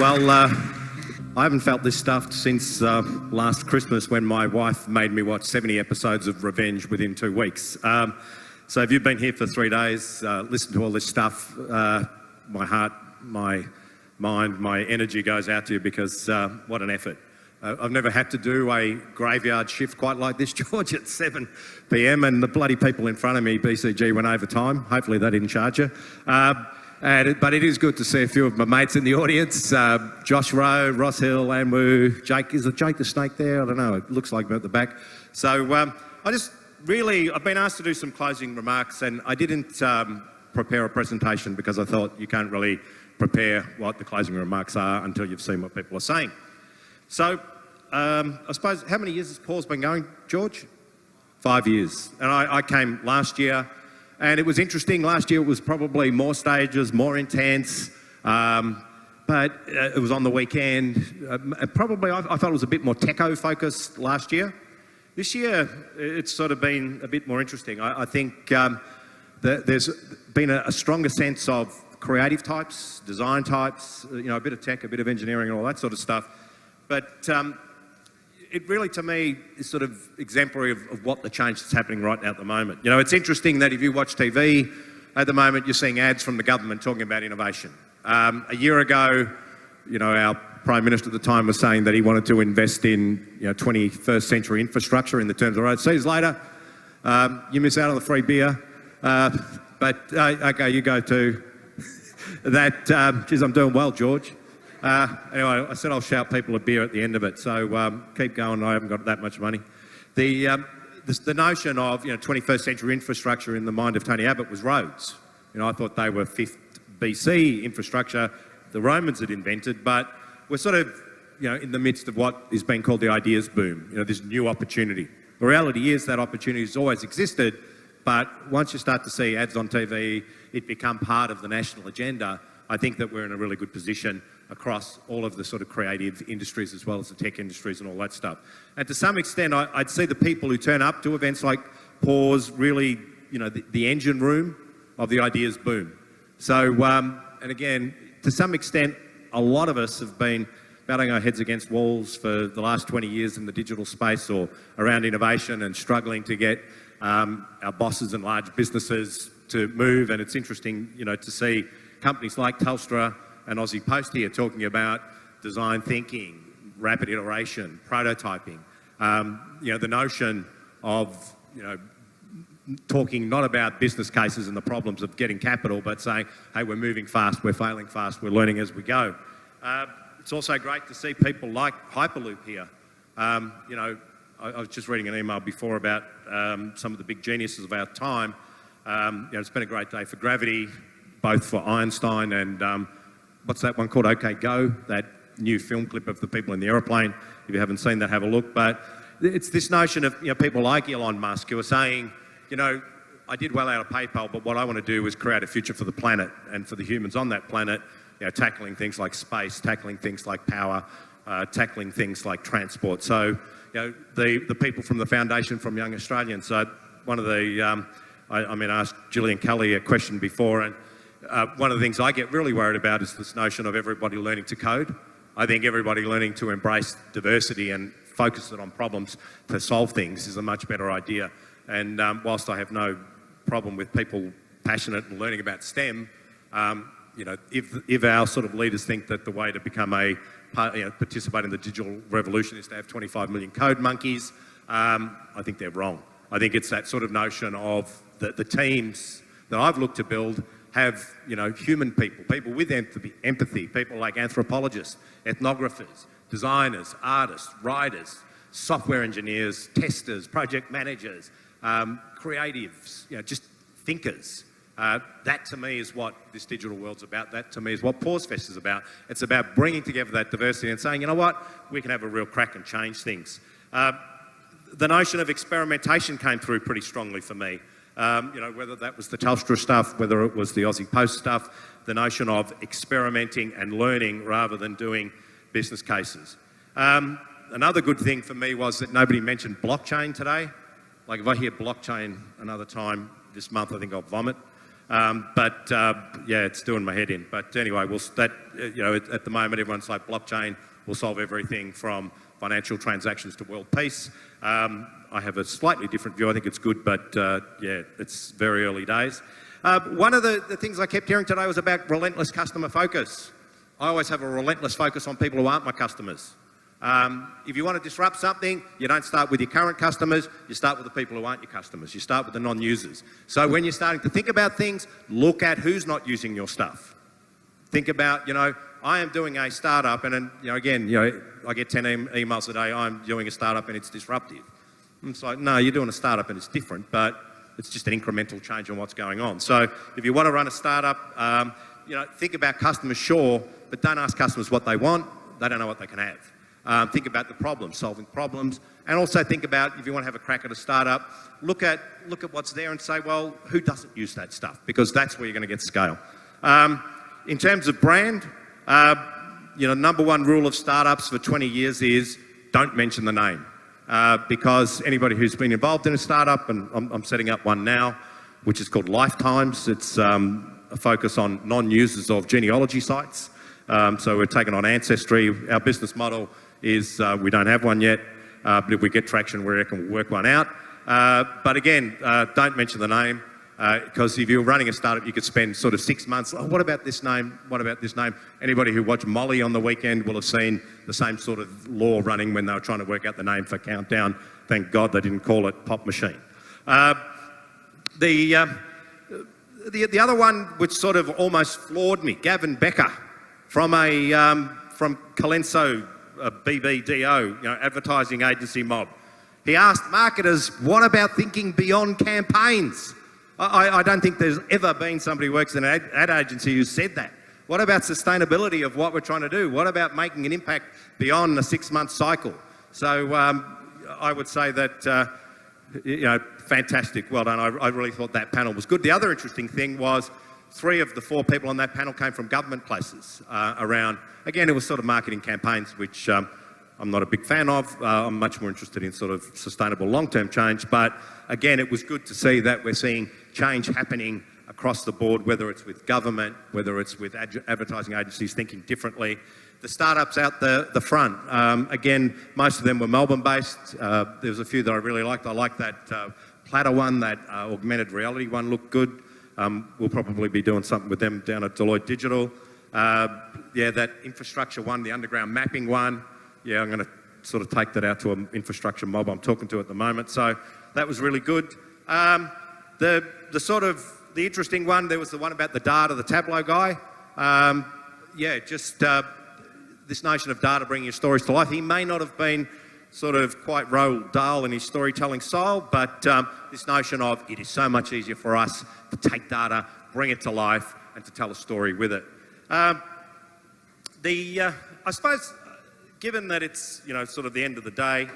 Well, I haven't felt this stuffed since last Christmas when my wife made me watch 70 episodes of Revenge within 2 weeks. So if you've been here for 3 days, listen to all this stuff, my heart, my mind, my energy goes out to you because what an effort. I've never had to do a graveyard shift quite like this, George, at 7 p.m. and the bloody people in front of me, BCG, went over time. Hopefully they didn't charge you. But it is good to see a few of my mates in the audience. Josh Rowe, Ross Hill, Ann Wu, Jake. Is it Jake the Snake there? I don't know. It looks like him at the back. So I've been asked to do some closing remarks, and I didn't prepare a presentation because I thought you can't really prepare what the closing remarks are until you've seen what people are saying. So I suppose, how many years has Paws been going, George? 5 years. And I came last year, and it was interesting. Last year it was probably more stages, more intense, but it was on the weekend. I felt it was a bit more techo focused last year. This year it's sort of been a bit more interesting. I think there's been a stronger sense of creative types, design types, a bit of tech, a bit of engineering and all that sort of stuff. But it really, to me, is sort of exemplary of what the change that's happening right now at the moment. It's interesting that if you watch TV at the moment, you're seeing ads from the government talking about innovation. A year ago, our Prime Minister at the time was saying that he wanted to invest in 21st century infrastructure in the terms of roads. 2 years later, you miss out on the free beer. Okay, you go too. Geez, I'm doing well, George. Anyway, I said I'll shout people a beer at the end of it, so keep going. I haven't got that much money. The notion of 21st century infrastructure in the mind of Tony Abbott was roads. I thought they were 5th BC infrastructure the Romans had invented, but we're sort of in the midst of what is being called the ideas boom. This new opportunity. The reality is that opportunity has always existed, but once you start to see ads on TV, it become part of the national agenda. I think that we're in a really good position across all of the sort of creative industries as well as the tech industries and all that stuff. And to some extent, I'd see the people who turn up to events like Paws really, the engine room of the ideas boom. So, and again, to some extent, a lot of us have been batting our heads against walls for the last 20 years in the digital space or around innovation and struggling to get our bosses and large businesses to move. And it's interesting, to see companies like Telstra and Aussie Post here talking about design thinking, rapid iteration, prototyping. The notion of, talking not about business cases and the problems of getting capital, but saying, hey, we're moving fast, we're failing fast, we're learning as we go. It's also great to see people like Hyperloop here. I was just reading an email before about some of the big geniuses of our time. It's been a great day for Gravity, both for Einstein and what's that one called? OK Go, that new film clip of the people in the aeroplane. If you haven't seen that, have a look. But it's this notion of people like Elon Musk who are saying, I did well out of PayPal, but what I want to do is create a future for the planet and for the humans on that planet, tackling things like space, tackling things like power, tackling things like transport. So, the people from the Foundation from Young Australians. So one of the, I asked Gillian Cully a question before, and one of the things I get really worried about is this notion of everybody learning to code. I think everybody learning to embrace diversity and focus it on problems to solve things is a much better idea. And whilst I have no problem with people passionate and learning about STEM, if our sort of leaders think that the way to become participate in the digital revolution is to have 25 million code monkeys, I think they're wrong. I think it's that sort of notion of the teams that I've looked to build have, human people with empathy, people like anthropologists, ethnographers, designers, artists, writers, software engineers, testers, project managers, creatives, just thinkers. That to me is what this digital world's about. That to me is what Paws Fest is about. It's about bringing together that diversity and saying, we can have a real crack and change things. The notion of experimentation came through pretty strongly for me. Whether that was the Telstra stuff, whether it was the Aussie Post stuff, the notion of experimenting and learning rather than doing business cases. Another good thing for me was that nobody mentioned blockchain today. Like if I hear blockchain another time this month, I think I'll vomit. Yeah, it's doing my head in. But anyway, at the moment, everyone's like blockchain will solve everything from financial transactions to world peace. I have a slightly different view. I think it's good, but yeah, it's very early days. One of the things I kept hearing today was about relentless customer focus. I always have a relentless focus on people who aren't my customers. If you want to disrupt something, you don't start with your current customers, you start with the people who aren't your customers. You start with the non-users. So when you're starting to think about things, look at who's not using your stuff. Think about, I am doing a startup and again, I get 10 emails a day, I'm doing a startup and it's disruptive. It's like, no, you're doing a startup and it's different, but it's just an incremental change on what's going on. So if you want to run a startup, think about customers, sure, but don't ask customers what they want. They don't know what they can have. Think about the problems, solving problems, and also think about if you want to have a crack at a startup, look at what's there and say, well, who doesn't use that stuff? Because that's where you're going to get scale. In terms of brand, number one rule of startups for 20 years is don't mention the name. Because anybody who's been involved in a startup, and I'm setting up one now, which is called Lifetimes. It's a focus on non-users of genealogy sites. So we're taking on Ancestry. Our business model is we don't have one yet, but if we get traction, we reckon we'll work one out. But again, don't mention the name, because if you're running a startup, you could spend sort of 6 months, oh, what about this name? What about this name? Anybody who watched Molly on the weekend will have seen the same sort of law running when they were trying to work out the name for Countdown. Thank God they didn't call it Pop Machine. The other one which sort of almost floored me, Gavin Becker from Colenso BBDO, advertising agency mob. He asked marketers, what about thinking beyond campaigns? I don't think there's ever been somebody who works in an ad agency who said that. What about sustainability of what we're trying to do? What about making an impact beyond a 6-month cycle? So I would say that, fantastic, well done. I really thought that panel was good. The other interesting thing was 3 of the 4 people on that panel came from government places around, again, it was sort of marketing campaigns, which I'm not a big fan of. I'm much more interested in sort of sustainable long-term change. But again, it was good to see that we're seeing change happening across the board, whether it's with government, whether it's with advertising agencies thinking differently. The startups out the front, again, most of them were Melbourne-based. There was a few that I really liked. I liked that Platter one, that augmented reality one looked good. We'll probably be doing something with them down at Deloitte Digital. That infrastructure one, the underground mapping one. Yeah, I'm going to sort of take that out to an infrastructure mob I'm talking to at the moment. So that was really good. The interesting one, there was the one about the data, the Tableau guy. This notion of data bringing your stories to life. He may not have been sort of quite Roald Dahl in his storytelling style, but this notion of it is so much easier for us to take data, bring it to life, and to tell a story with it. I suppose, given that it's sort of the end of the day,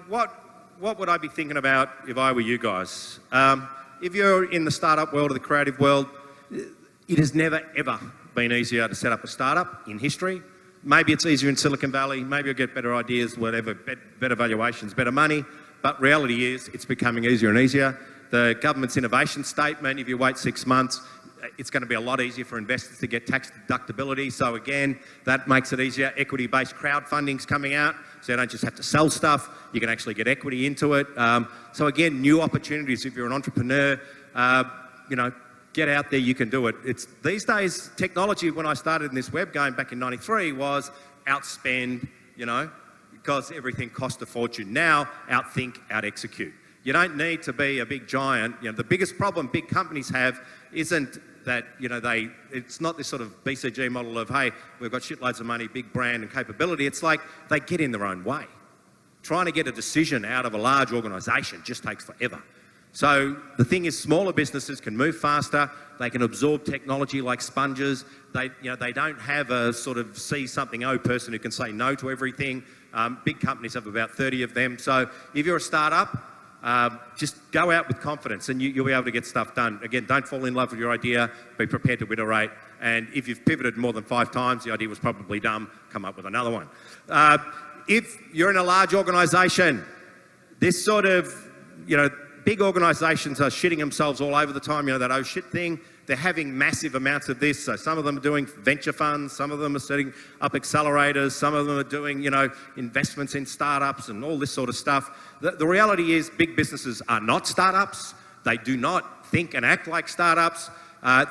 what would I be thinking about if I were you guys? If you're in the startup world or the creative world, it has never ever been easier to set up a startup in history. Maybe it's easier in Silicon Valley, maybe you'll get better ideas, whatever, better valuations, better money, but reality is it's becoming easier and easier. The government's innovation statement, if you wait 6 months, it's going to be a lot easier for investors to get tax deductibility. So again, that makes it easier. Equity-based crowdfunding's coming out, so you don't just have to sell stuff, you can actually get equity into it. So again, new opportunities. If you're an entrepreneur, get out there, you can do it. It's these days, technology, when I started in this web game back in '93, was outspend, because everything cost a fortune. Now, outthink, out-execute. You don't need to be a big giant. The biggest problem big companies have isn't that, it's not this sort of BCG model of, hey, we've got shitloads of money, big brand and capability. It's like they get in their own way. Trying to get a decision out of a large organisation just takes forever. So the thing is, smaller businesses can move faster. They can absorb technology like sponges. They don't have a sort of see something person who can say no to everything. Big companies have about 30 of them. So if you're a startup, just go out with confidence and you'll be able to get stuff done. Again, don't fall in love with your idea. Be prepared to iterate. And if you've pivoted more than 5 times, the idea was probably dumb, come up with another one. If you're in a large organisation, this sort of, big organisations are shitting themselves all over the time, you know, that oh shit thing. They're having massive amounts of this. So some of them are doing venture funds, some of them are setting up accelerators, some of them are doing, you know, investments in startups and all this sort of stuff. The reality is big businesses are not startups. They do not think and act like startups.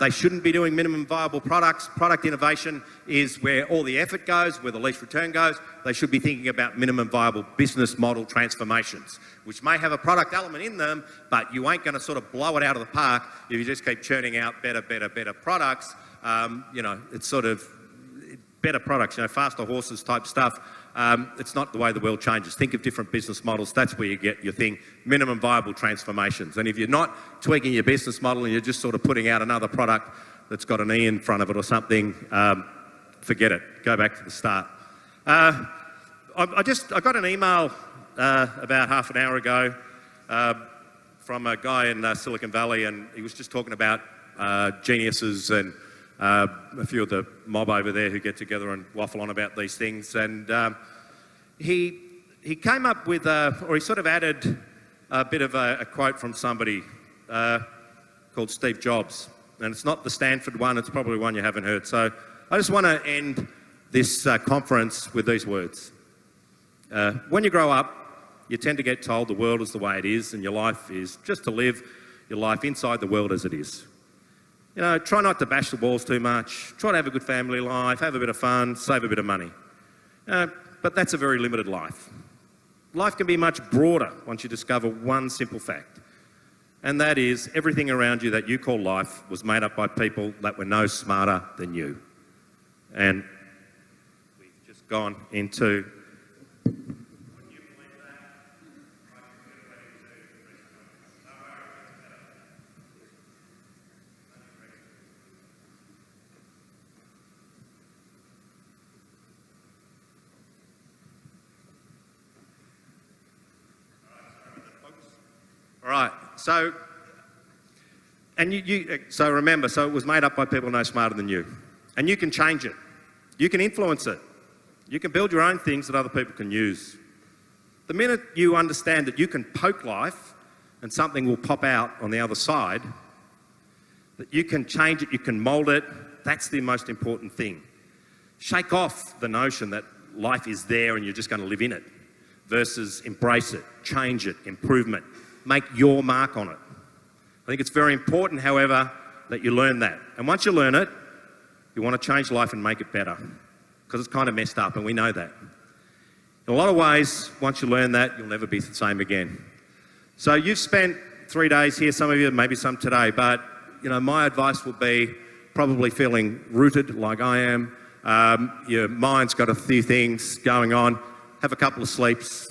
They shouldn't be doing minimum viable products. Product innovation is where all the effort goes, where the least return goes. They should be thinking about minimum viable business model transformations, which may have a product element in them, but you ain't going to sort of blow it out of the park if you just keep churning out better products. You know, it's sort of better products, you know, faster horses type stuff. It's not the way the world changes. Think of different business models. That's where you get your thing, minimum viable transformations. And if you're not tweaking your business model and you're just sort of putting out another product that's got an E in front of it or something, forget it. Go back to the start. I got an email about half an hour ago from a guy in Silicon Valley, and he was just talking about geniuses and a few of the mob over there who get together and waffle on about these things. And he came up with, or he sort of added a bit of a quote from somebody called Steve Jobs. And it's not the Stanford one, it's probably one you haven't heard. So I just want to end this conference with these words. When you grow up, you tend to get told the world is the way it is and your life is just to live your life inside the world as it is. You know, try not to bash the walls too much, try to have a good family life, have a bit of fun, save a bit of money. But that's a very limited life. Life can be much broader once you discover one simple fact, and that is everything around you that you call life was made up by people that were no smarter than you. And we've just gone into... All right, so remember, so it was made up by people no smarter than you. And you can change it. You can influence it. You can build your own things that other people can use. The minute you understand that you can poke life and something will pop out on the other side, that you can change it, you can mould it, that's the most important thing. Shake off the notion that life is there and you're just going to live in it, versus embrace it, change it, improvement. Make your mark on it. I think it's very important, however, that you learn that. And once you learn it, you want to change life and make it better, because it's kind of messed up and we know that. In a lot of ways, once you learn that, you'll never be the same again. So you've spent 3 days here, some of you, maybe some today, but you know, my advice would be probably feeling rooted like I am. Your mind's got a few things going on. Have a couple of sleeps.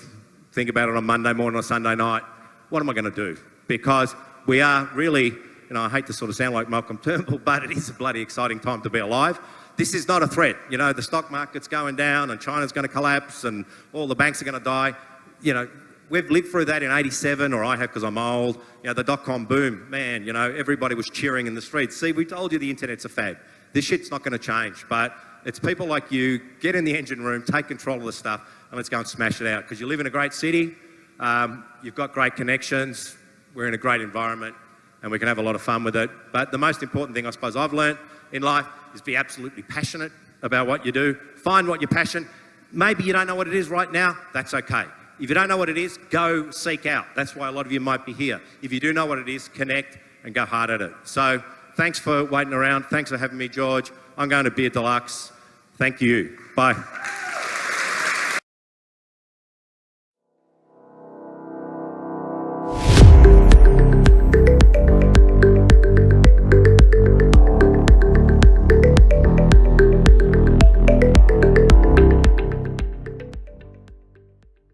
Think about it on Monday morning or Sunday night. What am I going to do? Because we are really, you know, I hate to sort of sound like Malcolm Turnbull, but it is a bloody exciting time to be alive. This is not a threat. You know, the stock market's going down and China's going to collapse and all the banks are going to die. You know, we've lived through that in '87, or I have because I'm old. You know, the dot-com boom, man, you know, everybody was cheering in the streets. See, we told you the internet's a fad. This shit's not going to change, but it's people like you, get in the engine room, take control of the stuff, and let's go and smash it out. Because you live in a great city, you've got great connections, we're in a great environment, and we can have a lot of fun with it. But the most important thing I suppose I've learned in life is be absolutely passionate about what you do. Find what your passion. Maybe you don't know what it is right now, that's okay. If you don't know what it is, go seek out. That's why a lot of you might be here. If you do know what it is, connect and go hard at it. So thanks for waiting around. Thanks for having me, George. I'm going to Beer Deluxe. Thank you. Bye.